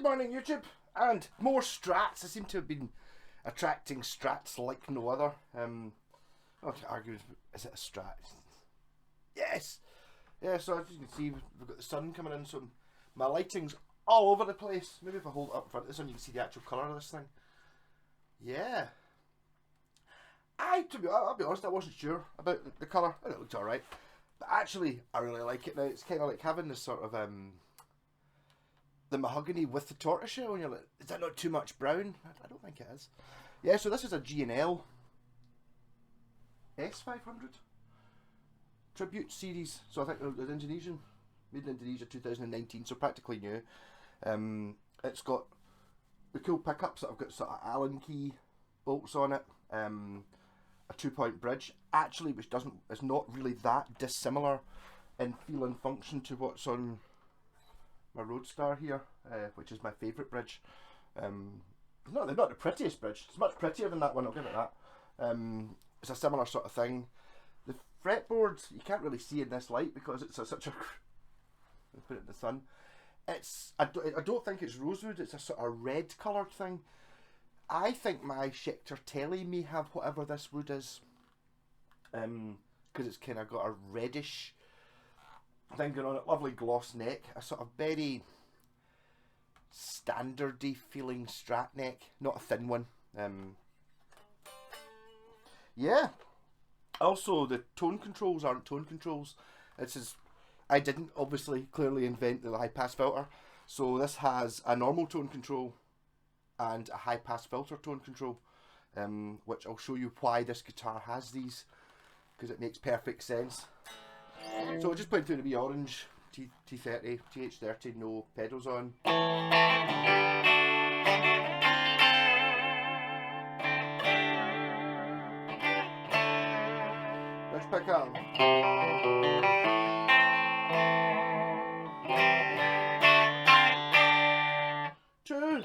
Good morning, YouTube, and more strats. I seem to have been attracting strats like no other. I have to argue, is it a strat? Yes! Yeah, so as you can see, we've got the sun coming in, so my lighting's all over the place. Maybe if I hold it up in front of this one, you can see the actual colour of this thing. Yeah. I'll be honest, I wasn't sure about the colour. I thought it looked alright. But actually, I really like it now. It's kind of like having this sort of, the mahogany with the tortoiseshell, and you're like, is that not too much brown? I don't think it is. Yeah, so this is a G&L S500 tribute series. So I think it was Indonesian, made in Indonesia 2019, so practically new. It's got the cool pickups that have got sort of Allen key bolts on it, a 2-point bridge, actually, which is not really that dissimilar in feel and function to what's on my Roadstar here, which is my favourite bridge. They're not the prettiest bridge. It's much prettier than that one, I'll give it that. It's a similar sort of thing. The fretboards you can't really see in this light because it's such a put it in the sun. I don't think it's rosewood. It's a sort of red coloured thing. I think my Schecter telly may have whatever this wood is, because it's kind of got a reddish thing going on it. Lovely gloss neck, a sort of very standardy feeling strat neck, not a thin one. Yeah. Also, the tone controls aren't tone controls. I didn't obviously clearly invent the high pass filter, so this has a normal tone control and a high pass filter tone control, which I'll show you why this guitar has these, because it makes perfect sense. So I'll just put it through the wee orange T30, TH30, no pedals on. Let's pick up. Two.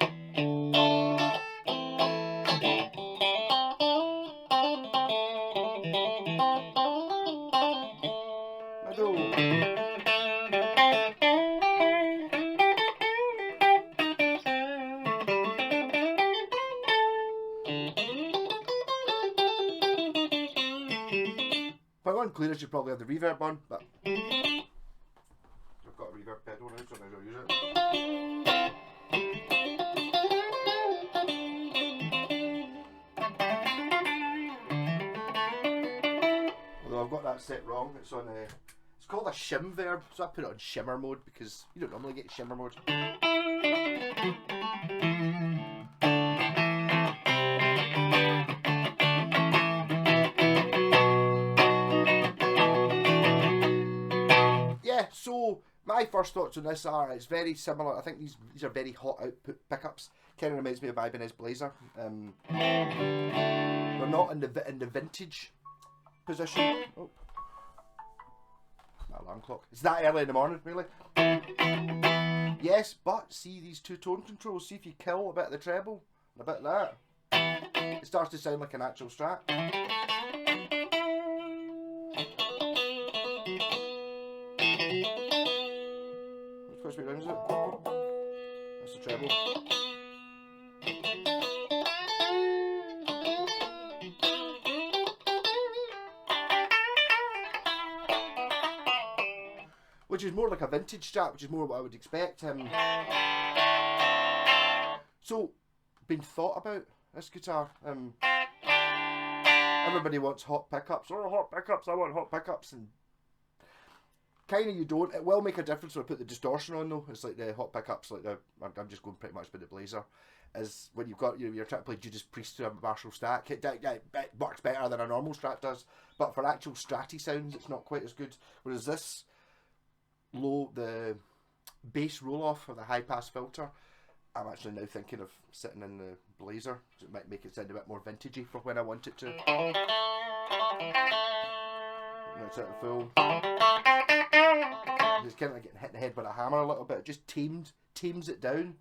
If I want clear, I should probably have the reverb on, but I've got a reverb pedal now, so I might as well use it. Although I've got that set wrong, it's called a shim verb, so I put it on shimmer mode because you don't normally get shimmer mode. Yeah, so my first thoughts on this are it's very similar. I think these are very hot output pickups. Kind of reminds me of Ibanez Blazer. They're not in the vintage position. Oh. My alarm clock. It's that early in the morning, really. Yes, but see these two tone controls. See if you kill a bit of the treble and a bit of that, it starts to sound like an actual strat. Which way round is it? That's the treble. Which is more like a vintage strat, which is more what I would expect. So, been thought about this guitar. Everybody wants hot pickups. Oh, hot pickups! I want hot pickups, and kind of you don't. It will make a difference when I put the distortion on though. It's like the hot pickups, like I'm just going pretty much with the Blazer. Is when you've got you're trying to play Judas Priest to a Marshall stack. It works better than a normal strat does, but for actual stratty sounds, it's not quite as good. Whereas this the bass roll off of the high pass filter, I'm actually now thinking of sitting in the Blazer. So it might make it sound a bit more vintagey for when I want it to. It's at the full. It's kind of like getting hit in the head with a hammer a little bit. It just tames it down.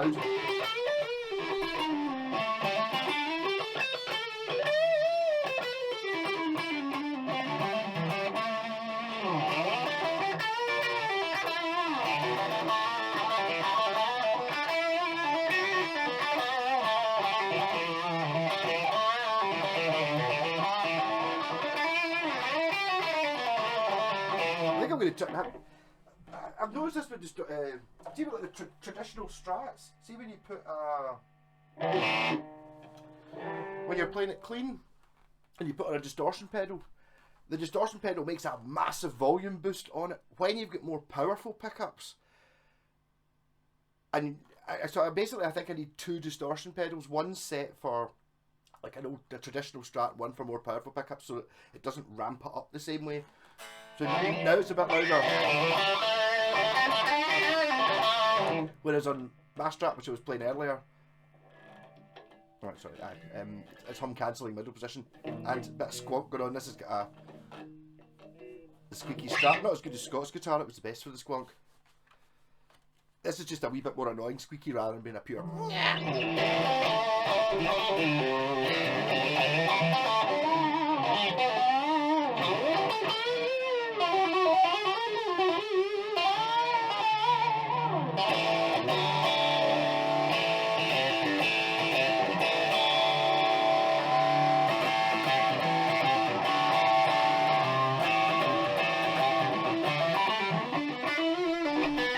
loud. I think I'm going to try. I've noticed this with see with like the traditional strats. See when you put when you're playing it clean and you put on a distortion pedal, the distortion pedal makes a massive volume boost on it. When you've got more powerful pickups, and so basically I think I need 2 distortion pedals, one set for like the traditional Strat, one for more powerful pickups, so that it doesn't ramp it up the same way. So now it's a bit louder. Whereas on my Strat, which I was playing earlier, right, sorry, it's hum cancelling middle position and a bit of squawk going on. This has got the squeaky Strat, not as good as Scott's guitar. It was the best for the squawk. This is just a wee bit more annoying squeaky rather than being a pure.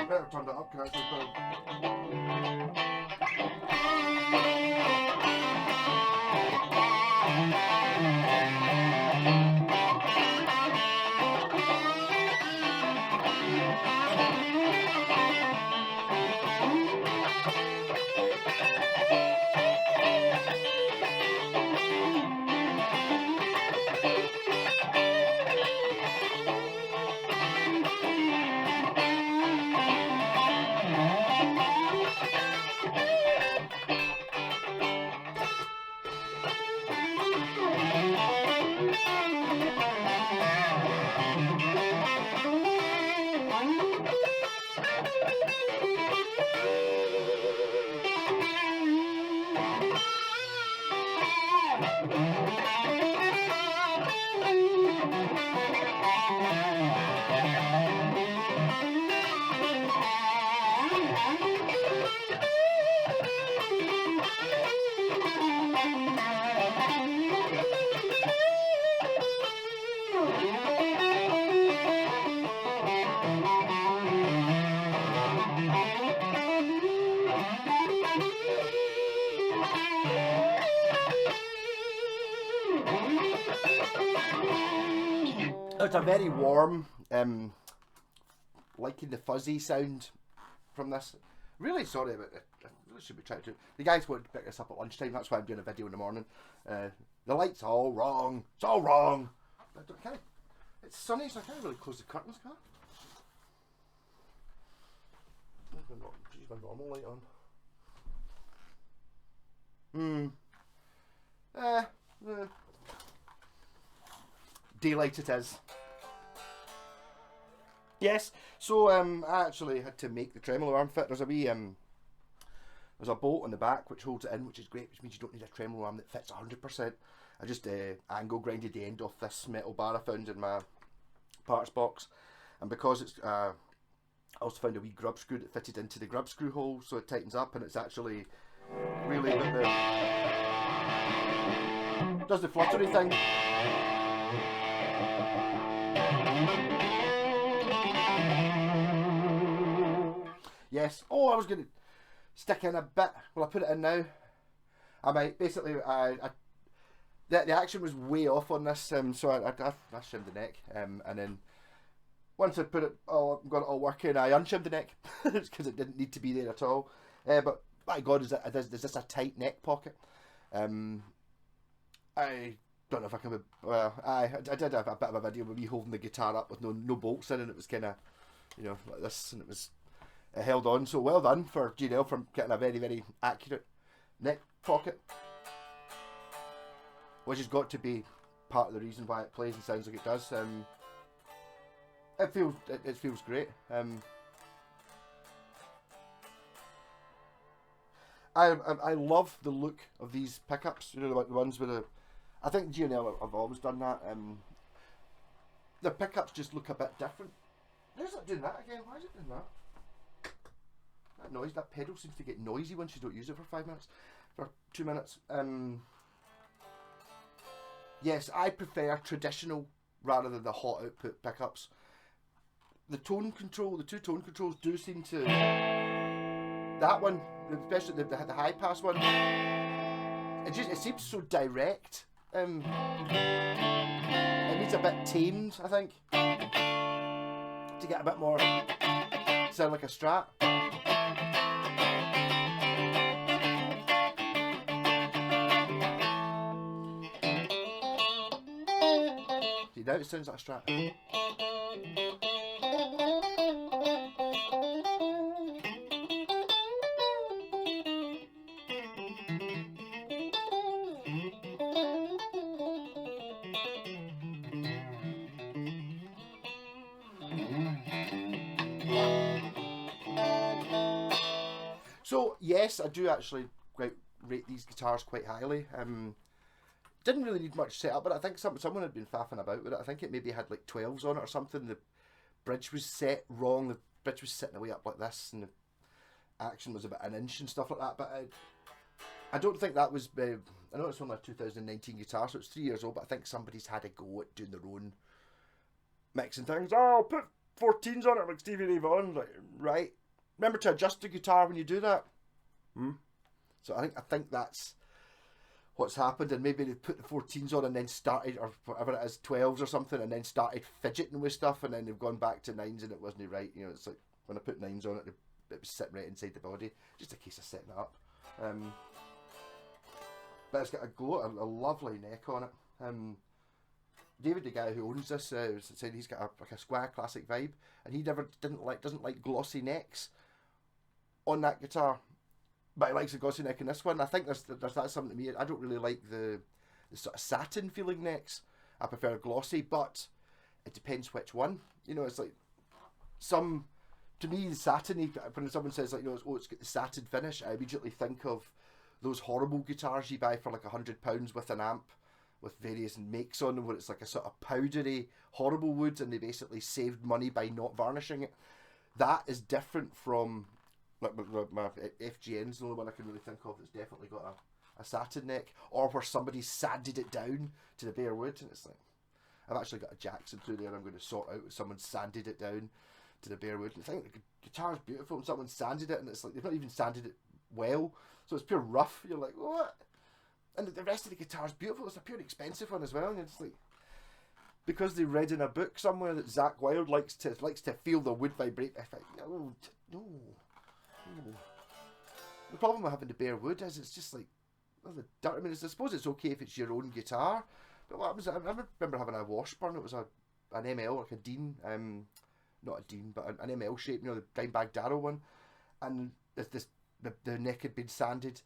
Better turn that up, can I actually put It's a very warm, liking the fuzzy sound from this. Really sorry about it. I really should be trying to. The guys wanted to pick this up at lunchtime. That's why I'm doing a video in the morning. The light's all wrong. It's all wrong. It's sunny, so I can't really close the curtains, can I? Use my normal light on. Daylight it is. Yes, so I actually had to make the tremolo arm fit. There's a wee there's a bolt on the back which holds it in, which is great, which means you don't need a tremolo arm that fits 100%. I just angle grinded the end off this metal bar I found in my parts box, and because it's I also found a wee grub screw that fitted into the grub screw hole, so it tightens up, and it's actually really does the fluttery thing. Yes. Oh, I was going to stick in a bit. Well, I put it in now. I might basically. The action was way off on this, so I shimmed the neck, and then once I put it got it all working, I unshimmed the neck because it didn't need to be there at all. But my God, is this a tight neck pocket? I don't know if I can. I did have a bit of a video with me holding the guitar up with no bolts in, and it was kind of, like this, and it was. It held on, so well done for G&L for getting a very, very accurate neck pocket, which has got to be part of the reason why it plays and sounds like it does. It feels great. I love the look of these pickups. You know, the ones with the. I think G&L have always done that. The pickups just look a bit different. Where's it doing that again? Why is it doing that? That noise, that pedal seems to get noisy once you don't use it for 5 minutes, for 2 minutes. Yes, I prefer traditional rather than the hot output pickups. The tone control, the two tone controls do seem to. That one, especially the high pass one, it seems so direct. It needs a bit tamed, I think, to get a bit more sound like a Strat. See, now it sounds like a Strat. So yes, I do actually rate these guitars quite highly. Didn't really need much setup, but I think someone had been faffing about with it. I think it maybe had like 12s on it or something. The bridge was set wrong. The bridge was sitting way up like this, and the action was about an inch and stuff like that. But I don't think that was. I know it's only a 2019 guitar, so it's 3 years old. But I think somebody's had a go at doing their own mixing things. Oh, I'll put 14s on it like Stevie Ray Vaughan. Like, right. Remember to adjust the guitar when you do that. So I think that's what's happened, and maybe they put the 14s on and then started, or whatever it is, 12s or something, and then started fidgeting with stuff, and then they've gone back to 9s and it wasn't right. You know, it's like when I put 9s on it, it was sitting right inside the body, just a case of setting it up. But it's got a lovely neck on it. David, the guy who owns this, said he's got like a Squire classic vibe, and he doesn't like glossy necks on that guitar, but he likes a glossy neck in this one. I think that's something to me. I don't really like the sort of satin feeling necks. I prefer glossy, but it depends which one. You know, it's like to me, the satiny, when someone says like, you know, it's got the satin finish, I immediately think of those horrible guitars you buy for like £100 with an amp with various makes on them, where it's like a sort of powdery, horrible wood, and they basically saved money by not varnishing it. That is different from like my FGN's the only one I can really think of that's definitely got a satin neck, or where somebody sanded it down to the bare wood, and it's like, I've actually got a Jackson through there I'm going to sort out. Someone sanded it down to the bare wood. I think the guitar's beautiful, and someone sanded it, and it's like they've not even sanded it well, so it's pure rough. You're like, what? And the rest of the guitar's beautiful. It's a pure expensive one as well, and it's like, because they read in a book somewhere that Zakk Wylde likes to feel the wood vibrate. I think no. The problem with having the bare wood is it's just like, well, the dirt. I mean, I suppose it's okay if it's your own guitar, but what happens? I remember having a Washburn. It was an ML, like a Dean, not a Dean, but an ML shape. You know, the Dimebag Darrow one, and the neck had been sanded,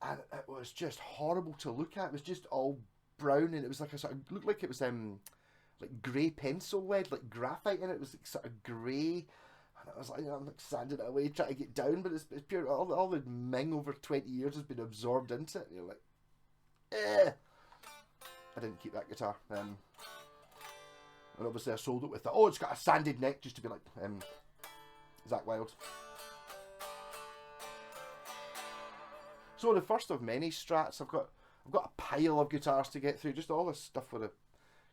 and it was just horrible to look at. It was just all brown, and it was like a sort of, looked like it was like grey pencil lead, like graphite in it. It was like sort of grey. And I was like, you know, I'm like sanding it away, trying to get down, but it's pure. All the ming over 20 years has been absorbed into it. And you're like, eh. I didn't keep that guitar. And obviously I sold it with the, it's got a sanded neck, just to be like Zakk Wylde. So the first of many Strats. I've got a pile of guitars to get through. Just all this stuff with the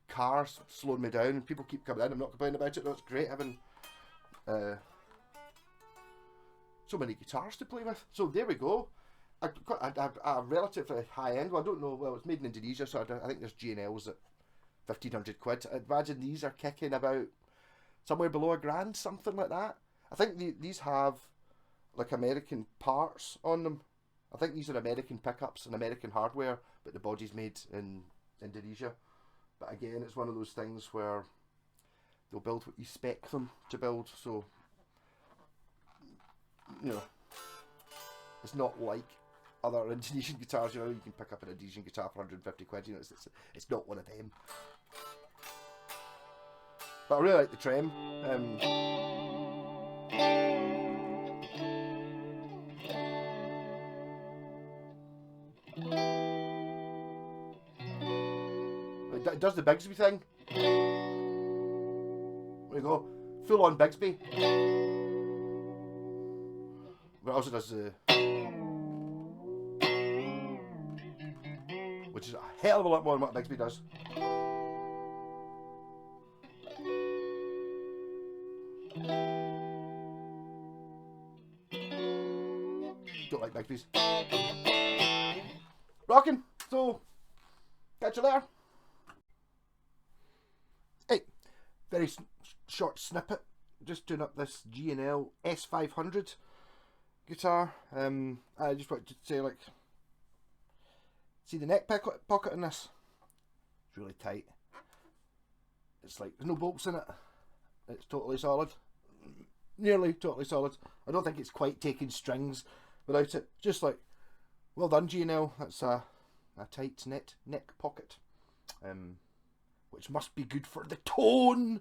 cars slowing me down, and people keep coming in. I'm not complaining about it. No, it's great having so many guitars to play with. So there we go. I got a relatively high end one. I don't know. Well, it's made in Indonesia, so I think there's G&Ls at 1,500 quid. I imagine these are kicking about somewhere below £1,000, something like that. I think these have like American parts on them. I think these are American pickups and American hardware, but the body's made in Indonesia. But again, it's one of those things where they'll build what you spec them to build, so, you know, it's not like other Indonesian guitars. You know, you can pick up an Indonesian guitar for 150 quid. You know, it's not one of them. But I really like the trem. It does the Bigsby thing. There you go. Full on Bigsby. But it also does the... which is a hell of a lot more than what Bigsby does. Don't like Bigsby's. Rocking. So, catch you later. Hey, very short snippet. Just doing up this G&L S500 guitar. I just wanted to say, like, see the neck pocket in this? It's really tight. It's like, there's no bolts in it. It's totally solid. Nearly totally solid. I don't think it's quite taking strings without it. Just like, well done, G&L. That's a tight neck pocket. Which must be good for the tone.